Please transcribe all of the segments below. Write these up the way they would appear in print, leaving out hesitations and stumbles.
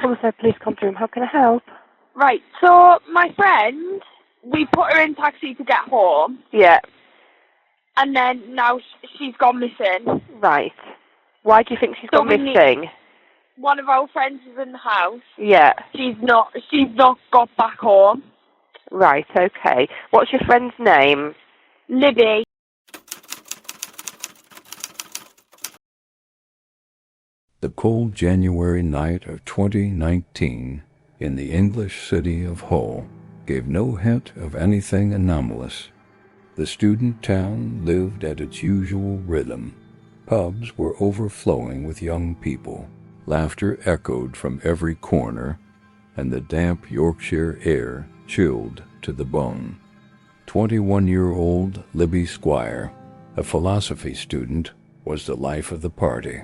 Homicide Police Control Room. How can I help? Right, so my friend, we put her in taxi to get home. Yeah. And then now she's gone missing. Right. Why do you think she's gone missing? One of our friends is in the house. Yeah. She's not got back home. Right, okay. What's your friend's name? Libby. The cold January night of 2019 in the English city of Hull gave no hint of anything anomalous. The student town lived at its usual rhythm. Pubs were overflowing with young people. Laughter echoed from every corner, and the damp Yorkshire air chilled to the bone. 21-year-old Libby Squire, a philosophy student, was the life of the party.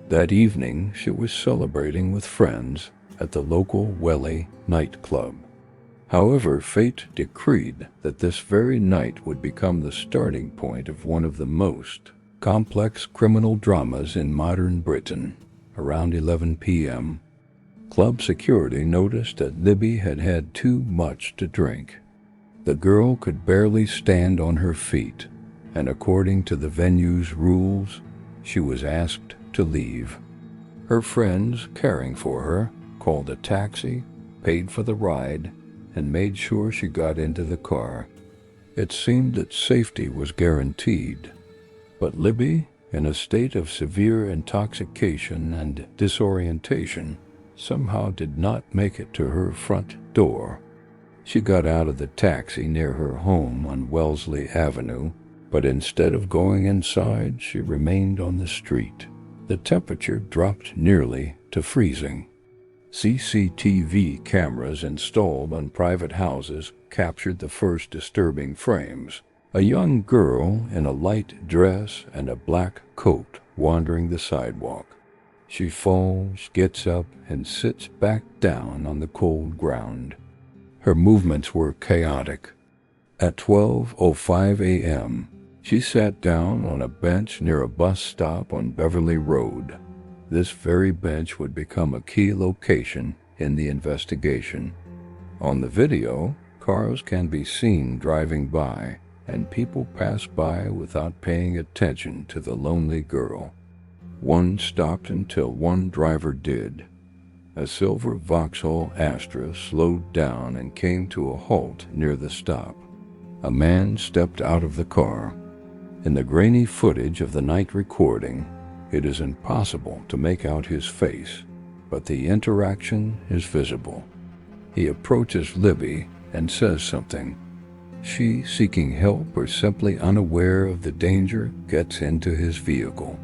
That evening, she was celebrating with friends at the local Welly nightclub. However, fate decreed that this very night would become the starting point of one of the most complex criminal dramas in modern Britain. Around 11 p.m., club security noticed that Libby had had too much to drink. The girl could barely stand on her feet, and according to the venue's rules, she was asked to leave. Her friends, caring for her, called a taxi, paid for the ride, and made sure she got into the car. It seemed that safety was guaranteed, but Libby, in a state of severe intoxication and disorientation, somehow did not make it to her front door. She got out of the taxi near her home on Wellesley Avenue, but instead of going inside, she remained on the street. The temperature dropped nearly to freezing. CCTV cameras installed on private houses captured the first disturbing frames. A young girl in a light dress and a black coat wandering the sidewalk. She falls, gets up, and sits back down on the cold ground. Her movements were chaotic. At 12:05 a.m., she sat down on a bench near a bus stop on Beverly Road. This very bench would become a key location in the investigation. On the video, cars can be seen driving by, and people pass by without paying attention to the lonely girl. One stopped until one driver did. A silver Vauxhall Astra slowed down and came to a halt near the stop. A man stepped out of the car. In the grainy footage of the night recording, it is impossible to make out his face, but the interaction is visible. He approaches Libby and says something. She, seeking help or simply unaware of the danger, gets into his vehicle.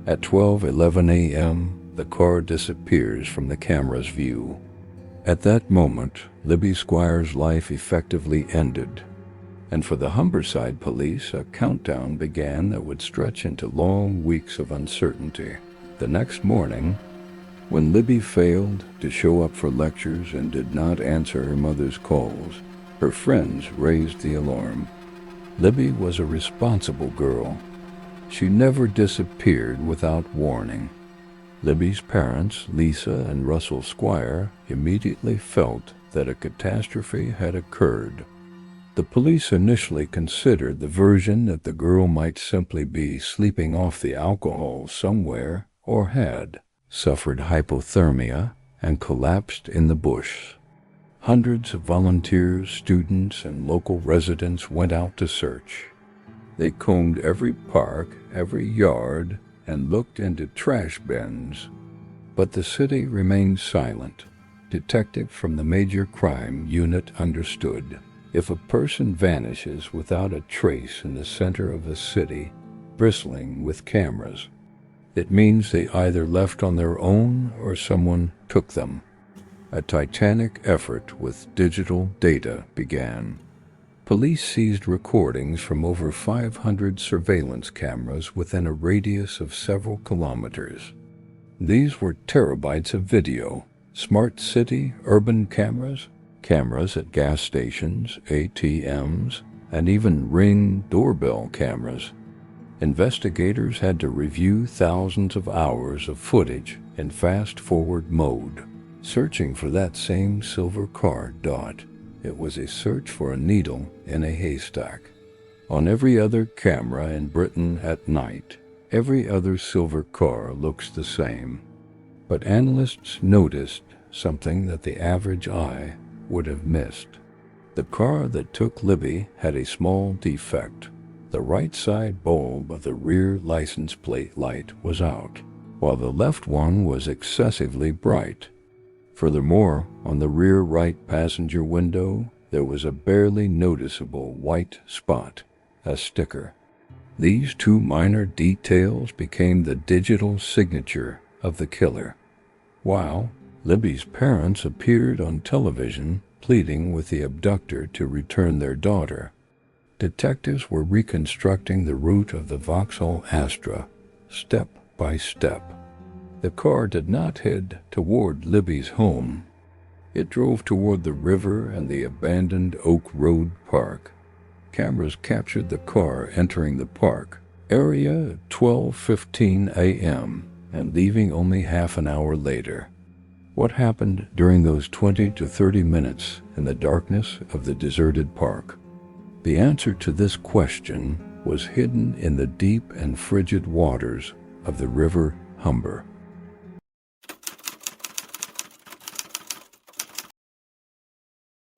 At 12:11 a.m., the car disappears from the camera's view. At that moment, Libby Squire's life effectively ended, and for the Humberside police, a countdown began that would stretch into long weeks of uncertainty. The next morning, when Libby failed to show up for lectures and did not answer her mother's calls, her friends raised the alarm. Libby was a responsible girl. She never disappeared without warning. Libby's parents, Lisa and Russell Squire, immediately felt that a catastrophe had occurred. The police initially considered the version that the girl might simply be sleeping off the alcohol somewhere or had suffered hypothermia and collapsed in the bush. Hundreds of volunteers, students, and local residents went out to search. They combed every park, every yard, and looked into trash bins. But the city remained silent. Detective from the Major Crime Unit understood. If a person vanishes without a trace in the center of a city, bristling with cameras, it means they either left on their own or someone took them. A titanic effort with digital data began. Police seized recordings from over 500 surveillance cameras within a radius of several kilometers. These were terabytes of video, smart city, urban cameras, cameras at gas stations, ATMs, and even Ring doorbell cameras. Investigators had to review thousands of hours of footage in fast-forward mode. searching for that same silver car, Dot. It was a search for a needle in a haystack. On every other camera in Britain at night, every other silver car looks the same. But analysts noticed something that the average eye would have missed. The car that took Libby had a small defect. The right side bulb of the rear license plate light was out, while the left one was excessively bright. Furthermore, on the rear right passenger window, there was a barely noticeable white spot, a sticker. These two minor details became the digital signature of the killer. While Libby's parents appeared on television pleading with the abductor to return their daughter, detectives were reconstructing the route of the Vauxhall Astra, step by step. The car did not head toward Libby's home. It drove toward the river and the abandoned Oak Road Park. Cameras captured the car entering the park area at 12:15 a.m. and leaving only half an hour later. What happened during those 20 to 30 minutes in the darkness of the deserted park? The answer to this question was hidden in the deep and frigid waters of the River Humber.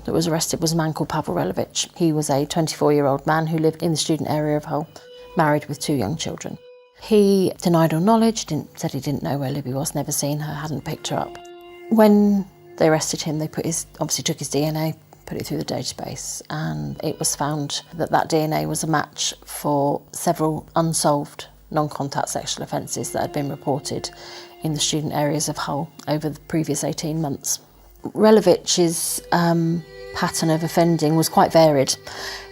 That was arrested was a man called Pawel Relowicz. He was a 24-year-old man who lived in the student area of Hull, married with 2 young children. He denied all knowledge, said he didn't know where Libby was, never seen her, hadn't picked her up. When they arrested him, they obviously took his DNA, put it through the database, and it was found that that DNA was a match for several unsolved non-contact sexual offences that had been reported in the student areas of Hull over the previous 18 months. Relowicz's pattern of offending was quite varied.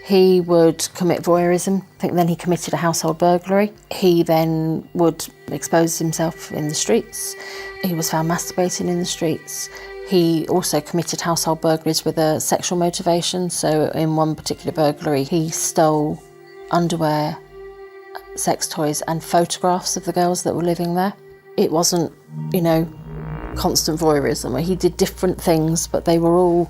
He would commit voyeurism. I think then he committed a household burglary. He then would expose himself in the streets. He was found masturbating in the streets. He also committed household burglaries with a sexual motivation. So in one particular burglary, he stole underwear, sex toys and photographs of the girls that were living there. It wasn't, constant voyeurism. He did different things, but they were all,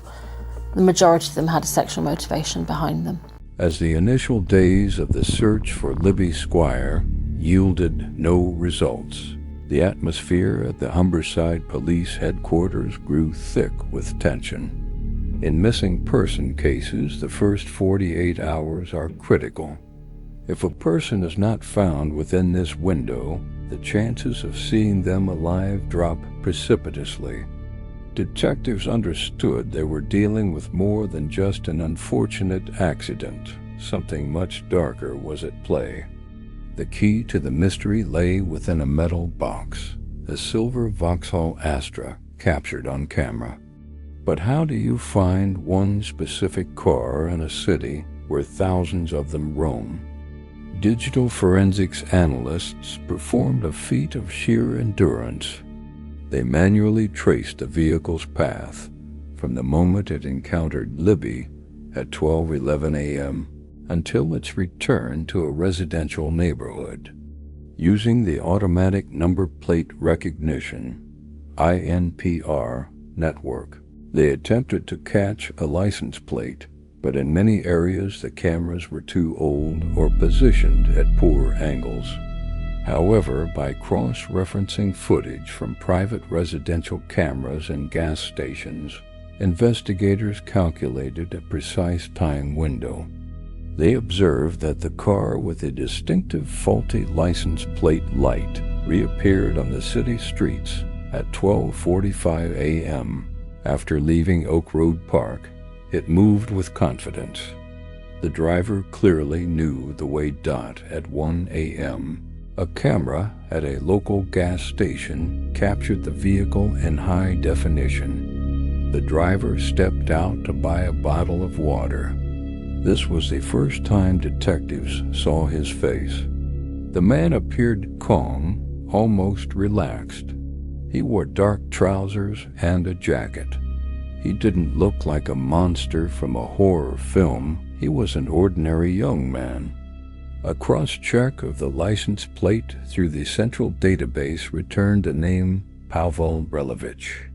the majority of them had a sexual motivation behind them. As the initial days of the search for Libby Squire yielded no results, the atmosphere at the Humberside Police Headquarters grew thick with tension. In missing person cases, the first 48 hours are critical. If a person is not found within this window, the chances of seeing them alive drop precipitously. Detectives understood they were dealing with more than just an unfortunate accident. Something much darker was at play. The key to the mystery lay within a metal box, a silver Vauxhall Astra captured on camera. But how do you find one specific car in a city where thousands of them roam? Digital forensics analysts performed a feat of sheer endurance. They manually traced the vehicle's path from the moment it encountered Libby at 12:11 a.m. until its return to a residential neighborhood. Using the automatic number plate recognition (INPR) network, they attempted to catch a license plate, but in many areas the cameras were too old or positioned at poor angles. However, by cross-referencing footage from private residential cameras and gas stations, investigators calculated a precise time window. They observed that the car with a distinctive faulty license plate light reappeared on the city streets at 12:45 a.m. After leaving Oak Road Park, it moved with confidence. The driver clearly knew the way. At 1 a.m., a camera at a local gas station captured the vehicle in high definition. The driver stepped out to buy a bottle of water. This was the first time detectives saw his face. The man appeared calm, almost relaxed. He wore dark trousers and a jacket. He didn't look like a monster from a horror film. He was an ordinary young man. A cross-check of the license plate through the central database returned the name Pawel Relowicz.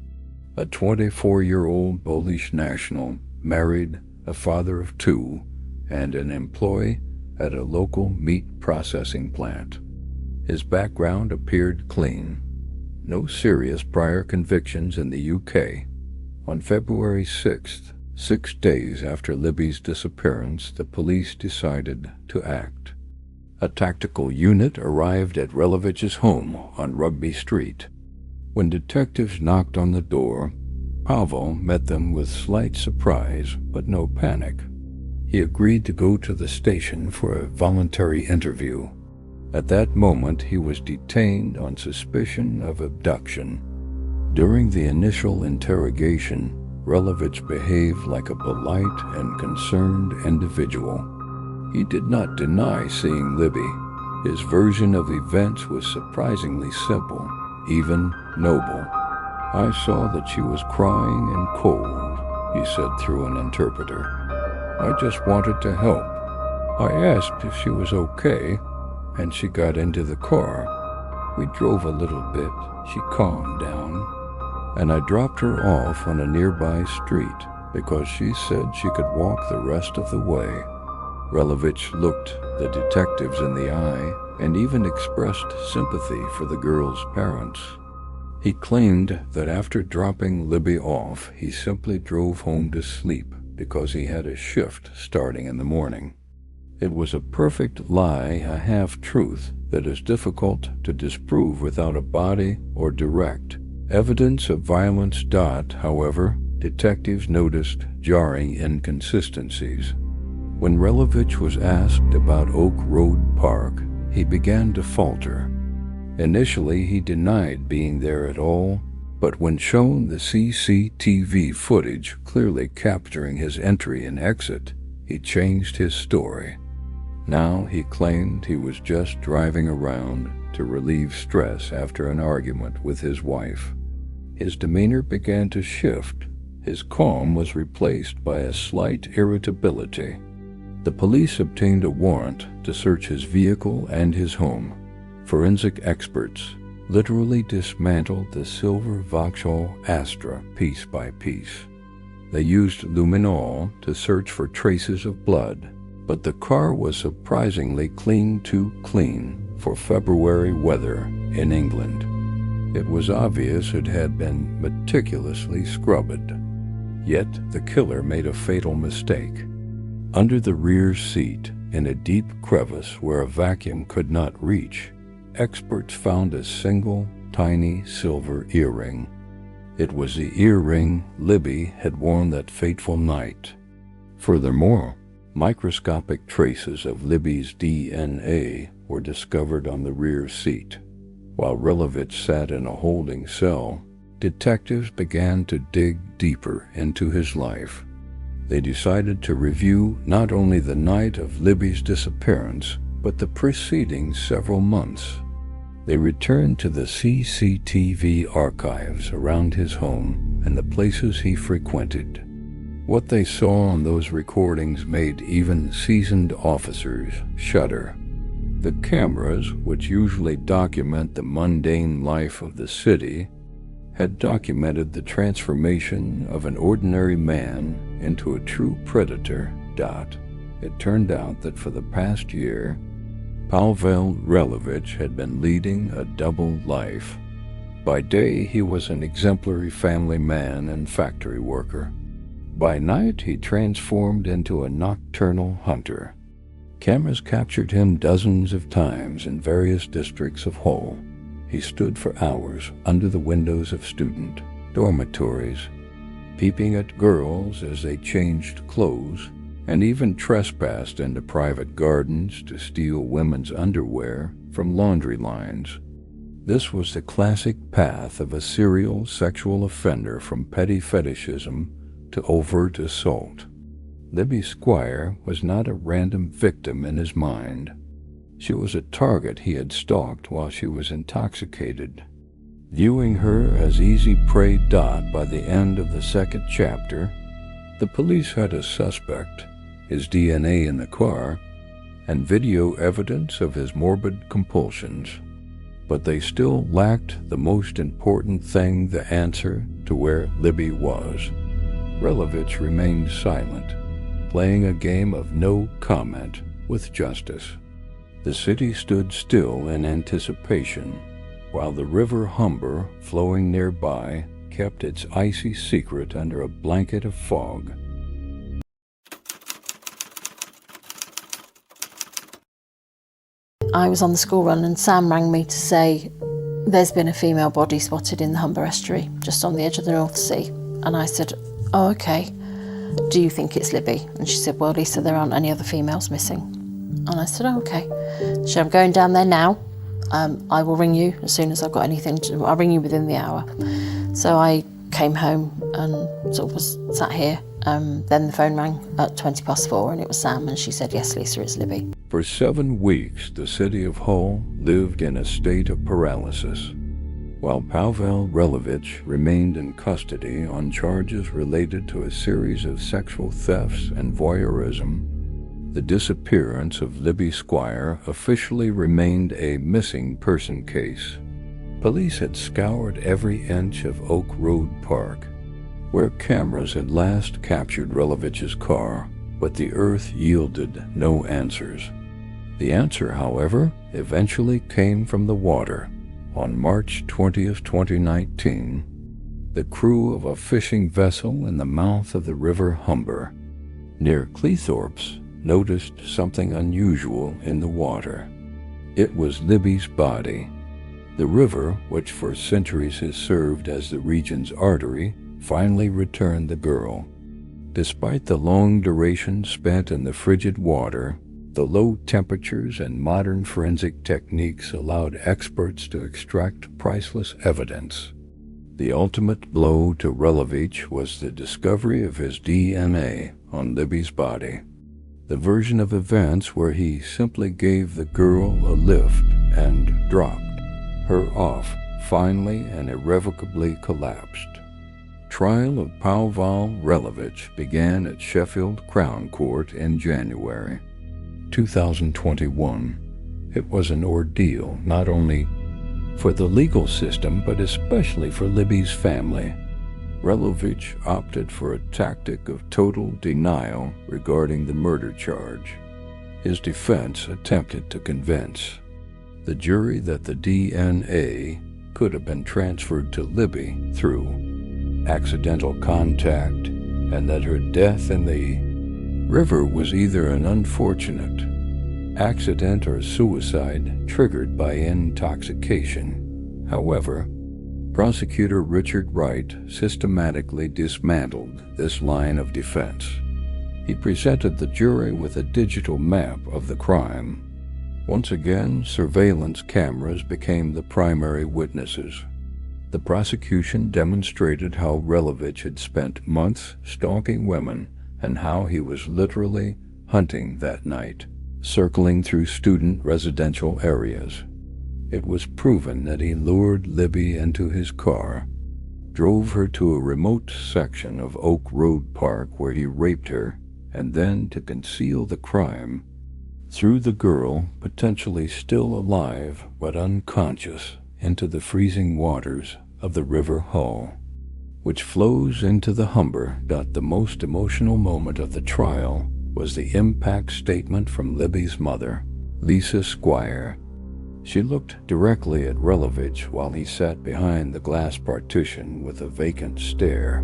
a 24-year-old Polish national, married, a father of two, and an employee at a local meat processing plant. His background appeared clean. No serious prior convictions in the UK. On February 6th, 6 days after Libby's disappearance, the police decided to act. A tactical unit arrived at Relowicz's home on Rugby Street. When detectives knocked on the door, Pawel met them with slight surprise but no panic. He agreed to go to the station for a voluntary interview. At that moment, he was detained on suspicion of abduction. During the initial interrogation, Relowicz behaved like a polite and concerned individual. He did not deny seeing Libby. His version of events was surprisingly simple, even noble. "I saw that she was crying and cold," he said through an interpreter. "I just wanted to help. I asked if she was okay, and she got into the car. We drove a little bit. She calmed down, and I dropped her off on a nearby street because she said she could walk the rest of the way." Relowicz looked the detectives in the eye and even expressed sympathy for the girl's parents. He claimed that after dropping Libby off, he simply drove home to sleep because he had a shift starting in the morning. It was a perfect lie, a half-truth that is difficult to disprove without a body or direct evidence of violence. However, detectives noticed jarring inconsistencies. When Relowicz was asked about Oak Road Park, he began to falter. Initially, he denied being there at all, but when shown the CCTV footage clearly capturing his entry and exit, he changed his story. Now he claimed he was just driving around to relieve stress after an argument with his wife. His demeanor began to shift. His calm was replaced by a slight irritability. The police obtained a warrant to search his vehicle and his home. Forensic experts literally dismantled the silver Vauxhall Astra piece by piece. They used luminol to search for traces of blood, but the car was surprisingly too clean for February weather in England. It was obvious it had been meticulously scrubbed. Yet the killer made a fatal mistake. Under the rear seat, in a deep crevice where a vacuum could not reach, experts found a single, tiny silver earring. It was the earring Libby had worn that fateful night. Furthermore, microscopic traces of Libby's DNA were discovered on the rear seat. While Relowicz sat in a holding cell, detectives began to dig deeper into his life. They decided to review not only the night of Libby's disappearance, but the preceding several months. They returned to the CCTV archives around his home and the places he frequented. What they saw on those recordings made even seasoned officers shudder. The cameras, which usually document the mundane life of the city, had documented the transformation of an ordinary man into a true predator. It turned out that for the past year, Pawel Relowicz had been leading a double life. By day, he was an exemplary family man and factory worker. By night, he transformed into a nocturnal hunter. Cameras captured him dozens of times in various districts of Hull. He stood for hours under the windows of student dormitories, peeping at girls as they changed clothes, and even trespassed into private gardens to steal women's underwear from laundry lines. This was the classic path of a serial sexual offender, from petty fetishism to overt assault. Libby Squire was not a random victim in his mind. She was a target he had stalked while she was intoxicated. Viewing her as easy prey. By the end of the second chapter, the police had a suspect, his DNA in the car, and video evidence of his morbid compulsions. but they still lacked the most important thing, the answer to where Libby was. Relowicz remained silent, playing a game of no comment with justice. The city stood still in anticipation, while the river Humber, flowing nearby, kept its icy secret under a blanket of fog. I was on the school run and Sam rang me to say there's been a female body spotted in the Humber estuary, just on the edge of the North Sea. And I said, oh, okay. Do you think it's Libby? And she said, well, Lisa, there aren't any other females missing. And I said, oh, okay. She said, I'm going down there now. I will ring you as soon as I've got anything. I'll ring you within the hour. So I came home and sort of was sat here. Then the phone rang at 4:20 and it was Sam, and she said, yes, Lisa, it's Libby. For 7 weeks, the city of Hull lived in a state of paralysis, while Pawel Relowicz remained in custody on charges related to a series of sexual thefts and voyeurism. The disappearance of Libby Squire officially remained a missing person case. Police had scoured every inch of Oak Road Park, where cameras had last captured Relowicz's car, but the earth yielded no answers. The answer, however, eventually came from the water. On March 20th, 2019, the crew of a fishing vessel in the mouth of the River Humber, near Cleethorpes, noticed something unusual in the water. It was Libby's body. The river, which for centuries has served as the region's artery, finally returned the girl. Despite the long duration spent in the frigid water, the low temperatures and modern forensic techniques allowed experts to extract priceless evidence. The ultimate blow to Relowicz was the discovery of his DNA on Libby's body. The version of events where he simply gave the girl a lift and dropped her off finally and irrevocably collapsed. Trial of Pawel Relowicz began at Sheffield Crown Court in January 2021. It was an ordeal not only for the legal system but especially for Libby's family. Relowicz opted for a tactic of total denial regarding the murder charge. His defense attempted to convince the jury that the DNA could have been transferred to Libby through accidental contact and that her death in the river was either an unfortunate accident or suicide triggered by intoxication. However, Prosecutor Richard Wright systematically dismantled this line of defense. He presented the jury with a digital map of the crime. Once again, surveillance cameras became the primary witnesses. The prosecution demonstrated how Relowicz had spent months stalking women and how he was literally hunting that night, circling through student residential areas. It was proven that he lured Libby into his car, drove her to a remote section of Oak Road Park where he raped her, and then, to conceal the crime, threw the girl, potentially still alive but unconscious, into the freezing waters of the River Hull, which flows into the Humber. The most emotional moment of the trial was the impact statement from Libby's mother, Libby Squire. She looked directly at Relowicz while he sat behind the glass partition with a vacant stare.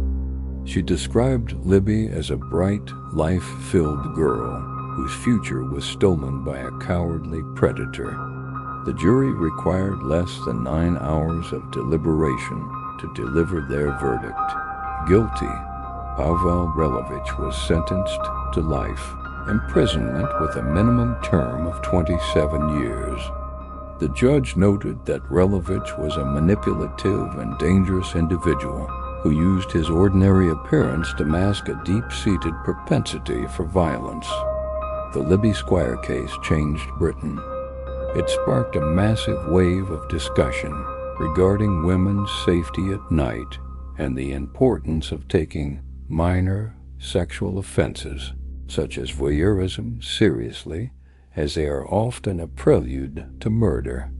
She described Libby as a bright, life-filled girl whose future was stolen by a cowardly predator. The jury required less than 9 hours of deliberation to deliver their verdict. Guilty, Pawel Relowicz was sentenced to life imprisonment with a minimum term of 27 years. The judge noted that Relowicz was a manipulative and dangerous individual who used his ordinary appearance to mask a deep-seated propensity for violence. The Libby Squire case changed Britain. It sparked a massive wave of discussion regarding women's safety at night and the importance of taking minor sexual offenses, such as voyeurism, seriously, as they are often a prelude to murder.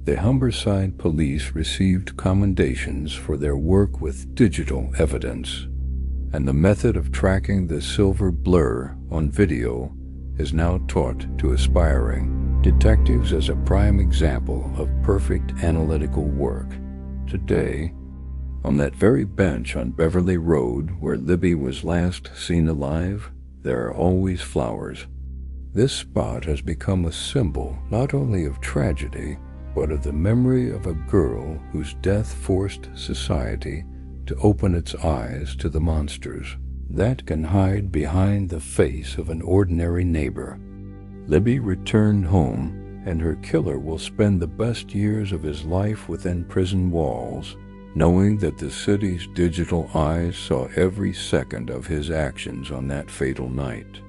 The Humberside police received commendations for their work with digital evidence, and the method of tracking the silver blur on video is now taught to aspiring detectives as a prime example of perfect analytical work. Today, on that very bench on Beverly Road where Libby was last seen alive, there are always flowers. This spot has become a symbol not only of tragedy, but of the memory of a girl whose death forced society to open its eyes to the monsters that can hide behind the face of an ordinary neighbor. Libby returned home, and her killer will spend the best years of his life within prison walls, knowing that the city's digital eyes saw every second of his actions on that fatal night.